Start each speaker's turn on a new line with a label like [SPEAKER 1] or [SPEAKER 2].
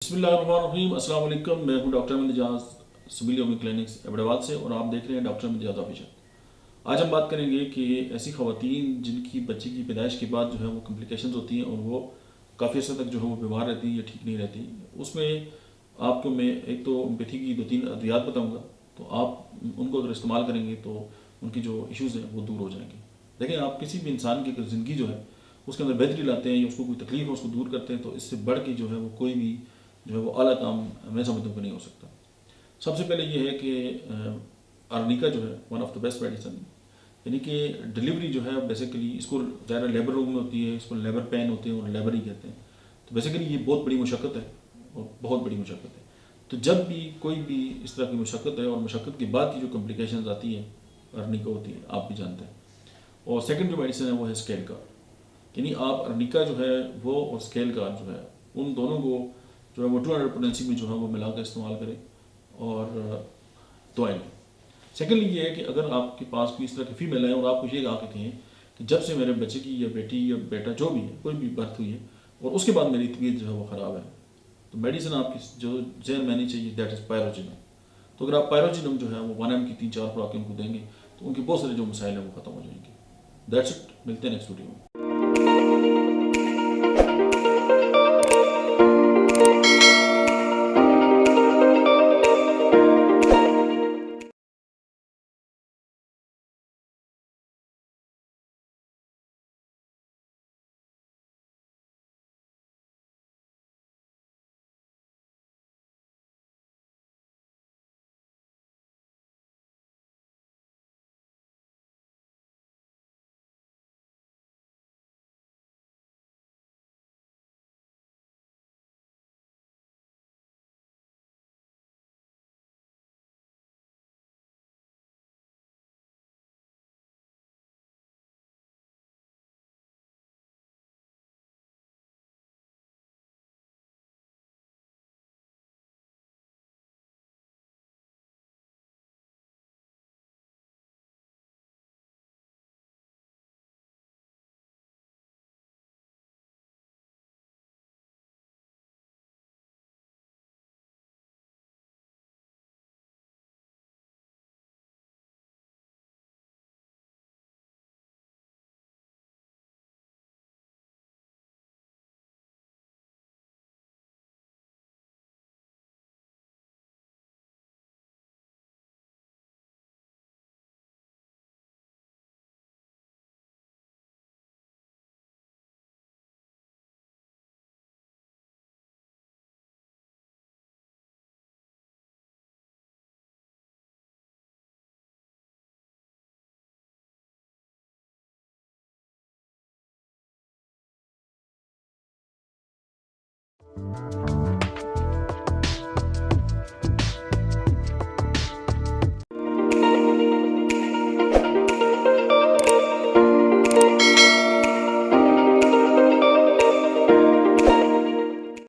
[SPEAKER 1] बिस्मिल्लाहिर्रहमानिर्रहीम। अस्सलाम वालेकुम। मैं हूं डॉक्टर अहमद इजाज, सिविल योमी क्लिनिक्स अहमदाबाद से, और आप देख रहे हैं डॉक्टर अहमद इजाज ऑफिशियल। आज हम बात करेंगे कि ऐसी ख़वातीन जिनकी बच्चे की पैदाइश के बाद जो है वो कॉम्प्लिकेशंस होती हैं और वो काफ़ी अर्से तक जो है वो बीमार रहती हैं या ठीक नहीं रहती, उसमें आपको मैं एक तो होम्योपैथी की 2-3 अद्वियात बताऊँगा, तो आप उनको अगर इस्तेमाल करेंगे तो उनकी जो इश्यूज़ हैं वो दूर हो जाएंगे। देखिए, आप किसी भी इंसान की ज़िंदगी जो है उसके अंदर बेहतरी लाते हैं या उसको कोई तकलीफ हो उसको दूर करते हैं, तो इससे बढ़ के जो है वो कोई भी जो है वो आला काम मैं समझता हूँ कि नहीं हो सकता। सबसे पहले ये है कि अर्निका जो है one of the best medicine, यानी कि डिलीवरी जो है बेसिकली इसको ज़्यादा लेबर रूम में होती है, इसको लेबर पेन होते हैं और लेबर ही कहते हैं। तो बेसिकली ये बहुत बड़ी मुशक्क़त है और बहुत बड़ी मुशक्क़त है। तो जब भी कोई भी इस तरह की मुशक्क़त है और मुशक्क़त के बाद की जो कॉम्प्लिकेशंस आती है अर्निका होती है, आप भी जानते हैं। और सेकंड जो मेडिसिन है वो है स्केल का, यानी आप अर्निका जो है वो और स्केल का जो है उन दोनों को जो है वो 200 पोटेंसी में जो है वो मिला कर इस्तेमाल करें और दवाएँ लें। सेकेंडली ये है कि अगर आपके पास कोई इस तरह की फीमेल है और आपको ये आके कहें कि जब से मेरे बच्चे की या बेटी या बेटा जो भी है कोई भी बर्थ हुई है और उसके बाद मेरी तबीयत जो है वो ख़राब है, तो मेडिसिन आपकी जो जहन में आनी चाहिए दैट इज़ पायरोजिनम। तो अगर आप पायरोजिनम जो है वो 1 mg की 3-4 खुराकें उनको देंगे तो उनके बहुत सारे जो मसाइल हैं वो ख़त्म हो जाएंगे। दैट्स इट, मिलते हैं नेक्स्ट वीडियो में।